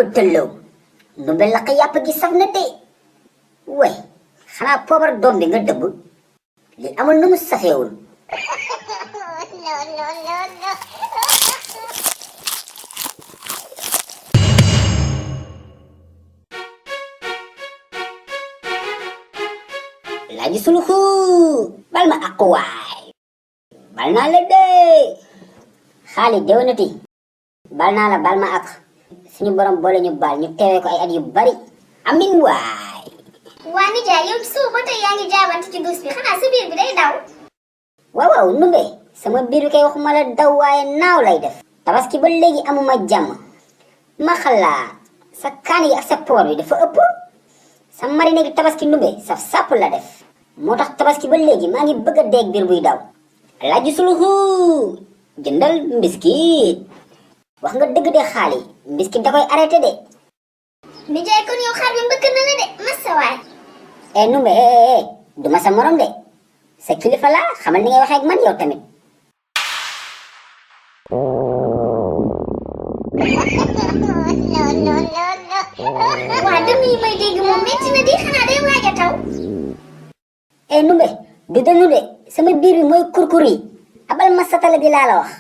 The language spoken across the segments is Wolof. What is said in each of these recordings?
pëtëloo nu be lakk yàpp gi saf na de way xanaa poobar doom bi nga dëbb li amul nu mu safeewul laaji suluxu bal ma ak waay bal naa la de xaali déwénati bal naa la bal ma ak suñu borom boole ñu bal ñu teewee ko ay at yu bari amin waay waa nijaay yow suba ba tey yaa ngi jaabante ci dus bi xanaa sa biir bi day daw waaw numbe sama biir bi kay waxuma la daw waaye naaw lay def tabaski ba léegi amuma jàmm ma xalaat sa kaan yi ak sa poor bi dafa ëpp sa marine gi tabaski numbe saf sàpp la def moo tax tabaski ba léegi maa ngi bëgg a deeg biir buy daw Alaaji Suluxu jëndal mbiskit wax nga dëgg de xaali mbiskit da koy arrêté de nijaay kon yow xaar bi mbëkk na la de massa waay numbe duma sa morom de sa kilifa la xamal ni ngay waxee ak man yow tamit waa dem yi may dégg moom metti na di xanaa day waaj a taw numbe du danu de sama biir bi mooy kurkuri abal ma satala bi laa la wax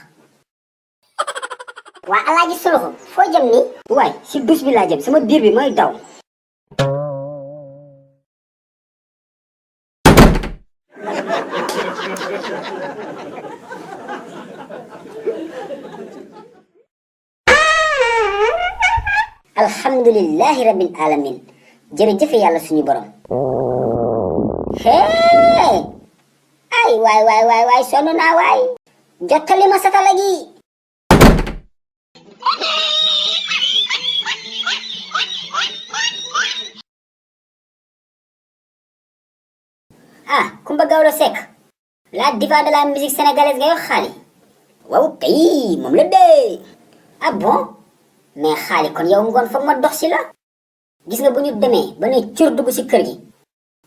waa Alaaji Suluxu foo jëm ni waay si dus bi laa jëm sama biir bi mooy daw alhamdulillahi rabbil alamin jërëjëf yàlla suñu borom hee ay waay sonn naa waay jottali ma satala gi Kumba Gawlo Seck la diva de la musique sénégalaise nga wax xaali waaw kay moom la dee bon mais xaali kon yow ngoon foog ma dox si la gis nga bu ñu demee ba ne cur dugg si kër gi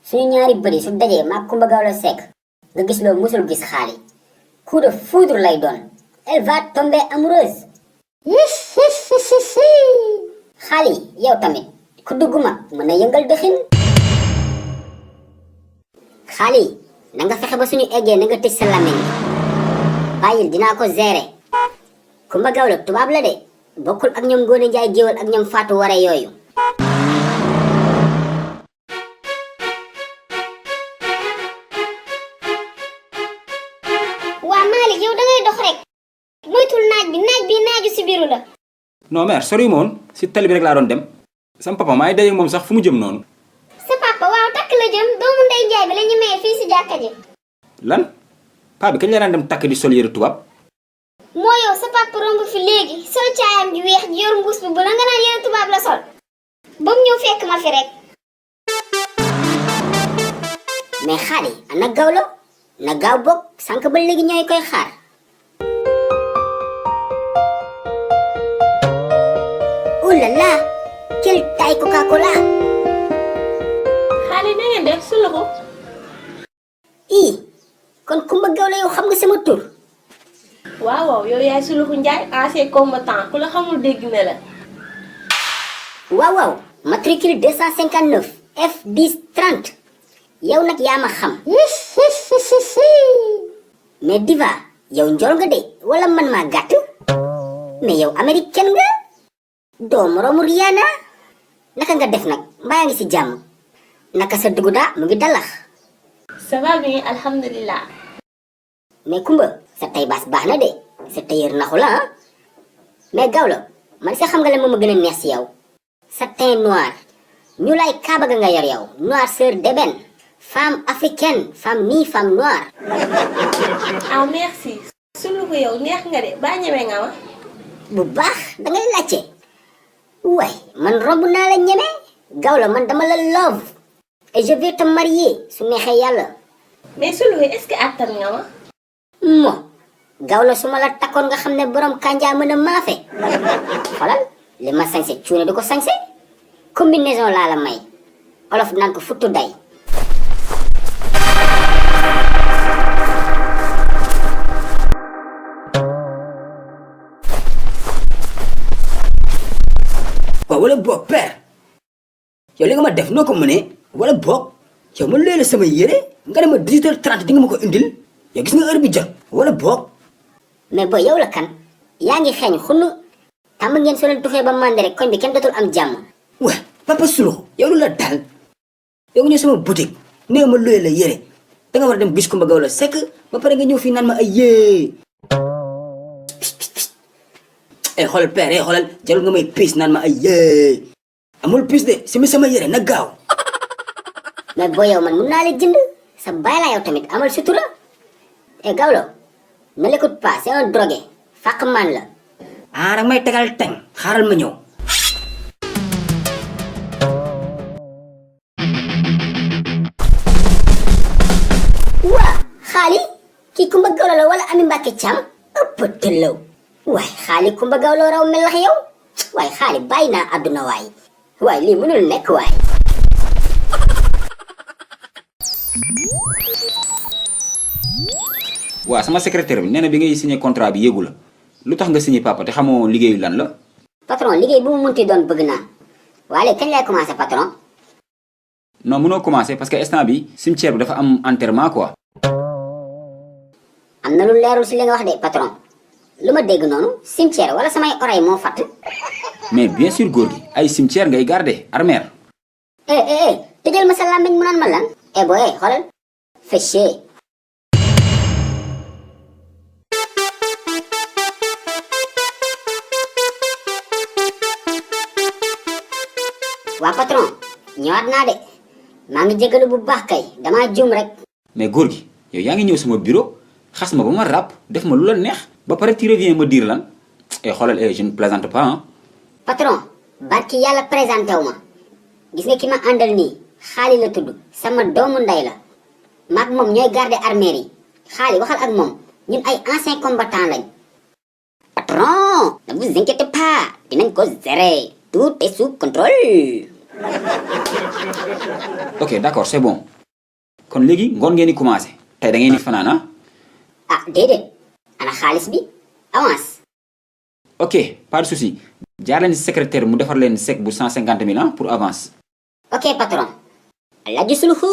suñu ñaari bëri su dajee maa Kumba Gawlo Seck nga gis loo musul gis xaali coup de foudre lay doon elle va tomber amoureuse xaali yow tamit ku dugg ma mën na yëngal dëxin xaali na nga fexe ba suñu eggee na nga tëj sa làmmiñ bàyyil dinaa ko gérer Kumba Gawlo tubaab la de bokkul ak ñoom Ngoone Njaay géwal ak ñoom Faatu Ware yooyu waa Malick yow dangay dox rek moytul naaj bi naaju si biiru la non mère sori moon si tali bi rek laa doon dem sama papa maa ngi daje moom sax fu mu jëm noonu sa papa waaw takk la jëm doomu ndey njaay bi la ñu maye fii si jàkka ji lan paa bi kañ la daan dem takk di sol yëre tubaab moo yow sa papa romb fi léegi sol caayam ji weex ji yor mbuus bi bu la nga naan yëre tubaab la sol ba mu ñëw fekk ma fi rek mais xaali ana Gawlo na gaaw bokk sànq ba léegi ñooy koy xaar oh là là quelle taille Coca-Cola xaali na ngeen def Suluxu kon Kumba Gawlo yow xam nga sama tur waaw yow yaay Suluxu Njaay ancien combattant ku la xamul dégg na la waaw matricule 259 F10 30 yow nag yaa ma xam mais diva yow njool nga de wala man maa gàtt mais yow américaine nga doo moroomu Rihanna naka nga def nag mbaa ngi si jàmm naka sa dugg daa mu ngi dalax ça va bien alhamdulilah mais Kumba sa tay baas baax na de sa tailleur naxu la mais Gawlo man sa xam nga la moom a gën a neex si yow sa teint noir ñu lay kaaba ga nga yor yow noirceur d'ébène femme africaine femme nii femme noire ah merci Suluxu yow neex nga de baa ñeme nga ma bu baax dangay laajte waay man romb naa la ñeme Gawlo man dama la love et je vais te marier su neexee yàlla mais Suluxu est-ce que attan nga ma mo Gawlo su ma la takkoon nga xam ne borom kànjaa mën a maafe xoolal li ma sañse cuune du ko sañse combinaison laa la may olof naan ko futtu day wala boog père yow li nga ma def noo ko mënee wala boog yow ma leela sama yére nga ne ma 18h30 di nga ma ko indil yow gis nga heure bi jot wala boog. mais boy yow la kan yaa ngi xeeñ xunnu tàmm ngeen soo leen tuxee ba màndi rek koñ bi kenn dootul am jàmm. waa papa Sulux yow lu la dal yow nga ñëw sama boutique nee ma looy la yére da nga war a dem gis Kumba Gawlo Seck ba pare nga ñëw fii naan ma ay yee. xoolal père xoolal jarul nga may piis naan ma ay yee amul piis de si mi sama yére na gaaw. mais boy yow man mun naa la jënd sa baay laa yow tamit amal sutura. Gawlo ne l'écoute pas c'est un drogué fàq man la. ah rek may tegal teng xaaral ma ñëw. waa xaali kii Kumba Gawlo la wala Ami Mbàkke Caam ëpp tëllaw waay xaali Kumba Gawlo raw melax yow waay xaali bàyyi naa àdduna waay waay lii mënul nekk waay. waa sama secrétaire bi nee na bi ngay signé contrat bi yéegu la lu tax nga signé papa te xamoo liggéeyu lan la. patron liggéey bu mu munti doon bëgg naa waaye léegi kañ lay commencé patron. non mënoo commencé parce que instant bi cimetière bi dafa am enterrement quoi. am na lu leerul si li nga wax de patron lu ma dégg noonu cimetière wala samay oreille moo fatt. mais bien sûr góor gi ay cimetière ngay garder armère. tëjal ma sa làmmiñ mu naan ma lan. boy xoolal fëccee. waa patron ñëwaat naa de maa ngi jégalu bu baax kay damaa juum rek. mais góor gi yow yaa ngi ñëw sama bureau xas ma ba ma ràpp def ma lu la neex ba pare tu reviens me dire lan xoolal je ne plaisante pas hein. patron barki yàlla présenté wu ma gis nga ki ma àndal nii xaali la tudd sama doomu ndey la maag moom ñooy garder armère yi xaali waxal ak moom ñun ay anciens combattants lañ. patron ne vous inquiétez pas dinañ ko gérer tout est sous contrôle. ok d'accord c'est bon kon léegi ngoon ngeen di commencé tey da ngeen di fanaan ah. déedéet ana xaalis bi avance. ok pas de souci jaar leen si secrétaire mu defar leen chèque bu 150 000 pour avance. ok patron. Alaaji Suluxu.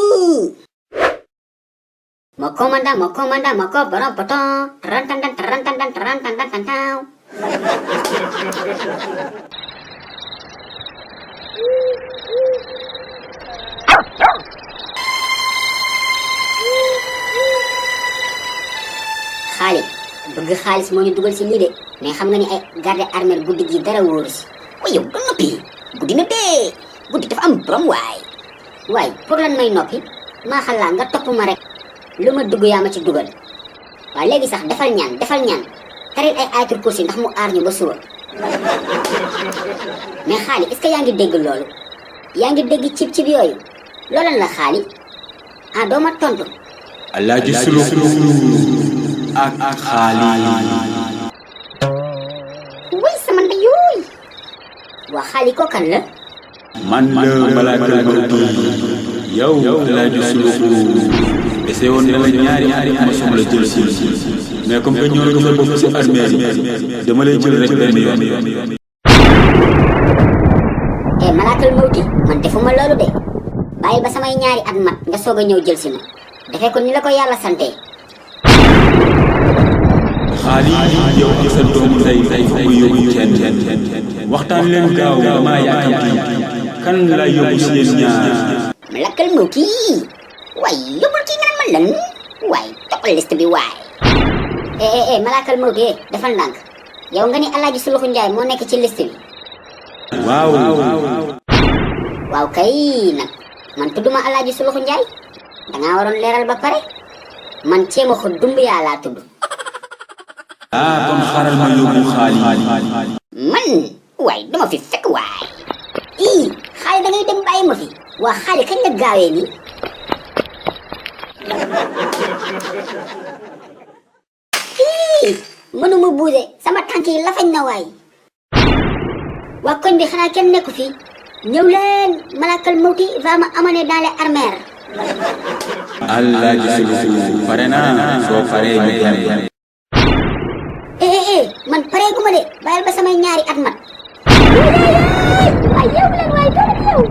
mon commandant mon ko borom poton tarantantan tarantantan tarantantan. xaalis bëgg xaalis moo ñu dugal si lii de mais xam nga ni ay garde armée guddi gi dara wóoru si. waaye yow du noppi guddi na dee guddi dafa am borom waay pour lan may noppi maa xalaa nga topp ma rek lu ma dugg yaa ma ci dugal waaye léegi sax defal ñaan taril ay ayatul kursi ndax mu aar ñu ba suba. mais xaali est-ce que yaa ngi dégg loolu yaa ngi dégg cib yooyu loolan la xaali doo ma tontu. Alaaji Suluxu ak xaali. wuy sama ndeyooy waa xaali ko kan la. man la malaakal mawti yow Alaaji Suluxu essayé woon na la ñaari ma soxla la jël si mais comme que ñoo nga sa bopp si armée yi dama lay jël rek benn yoon. malaakal mawti man defuma loolu de bàyyi ba samay ñaari at mat nga soog a ñëw jël si ma defee ko ni la ko yàlla sante. xaali yow ak sa doomu ndey fa nga yóbbu kenn waxtaan leen gaaw damaa yaakamti kan la yóbbu si yéen ñaar. malaakal mawti waay yóbbul kii nga ma lan waay toppal liste bi waay. malaakal mawti defal ndànk yow nga ni Alaaji Suluxu Njaay moo nekk ci liste bi. waaw kay nag man tudduma Alaaji Suluxu Njaay dangaa waroon leeral ba pare man ceema ko dumb yaa laa tudd. kon xaaral ma yóbbu xaali. man waay dama fi fekk waay. xaali da ngay dem bàyyi ma fi waa xaali kañ la gaawee nii. mënuma buuse sama tànk yi lafañ na waay. waa koñ bi xanaa kenn nekku fi ñëw leen malaakal mawti va ma amener dans les armères. Alaaji Suluxu pare naa soo paree ñu dem. man pareeguma de bàyyil ba samay ñaari at mat Ay yow leen waay dara yow.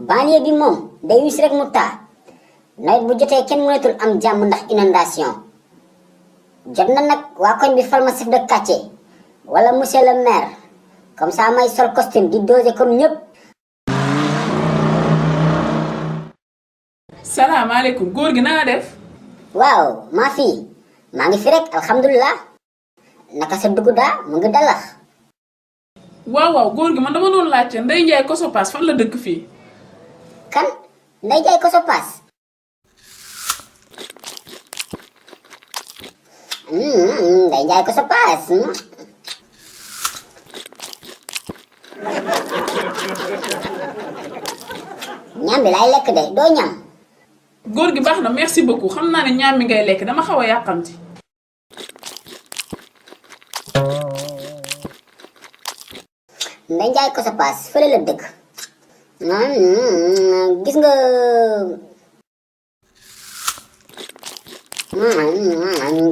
banlieue bi moom day wis rek mu taa nawet bu jotee kenn mënatul am jàmm ndax inondation jot na nag waa koñ bi fal ma chef de quartier wala monsieur le maire comme ça may sol costume di doser comme ñëpp. salaamaaleykum góor gi naa def. waaw maa ngi fi rek alhamdulilah naka sa dugg daa mu ngi dalax. waaw góor gi man dama doon laajte Ndeye Ndiaye Kosopaas fan la dëkk fii. kan Ndeye Ndiaye Kosopaas. Ndeye Ndiaye Kosopaas. ñam bi laay lekk de doo ñam. góor gi baax na merci beaucoup xam naa ne ñaam mi ngay lekk dama xaw a yàqamti. Ndeye Ndiaye Kosopaas fële la dëkk. gis nga.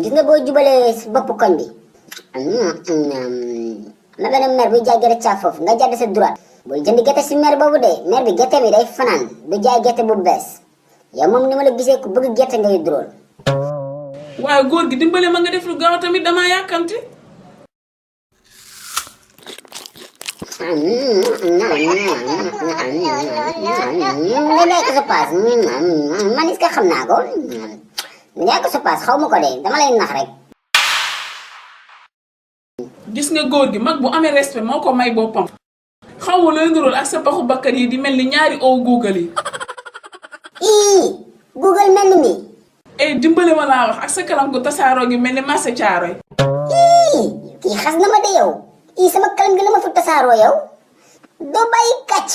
gis nga boo jubalee si bopp koñ bi. na benn maire buy jaay gerte caaf foofu nga jàdd sa droite. bul jënd gerte si maire boobu de maire bi gerte mi day fanaan du jaay gerte bu bees yow moom ni ma la gisee ku bëgg gerte ngay duróol. waaye góor gi dimbale ma nga def lu gaaw tamit damaa yàkkamti. Ndeye Kosopaas man est-ce que xam naa ko Ndeye Kosopaas xaw ma ko de dama lay nax rek. gis nga góor gi mag bu amee respect moo ko may boppam. xaw ma looy nduróol ak sa paxu bakkan yi di mel ni ñaari ow Google yi. Google mel ni mi. dimbale ma laa wax ak sa kalam gu tasaaroo gi mel ni marché Caaroy. kii xas na ma de yow. sama kalam gi la ma fi tasaaroo yow. doo bàyyi kàcc.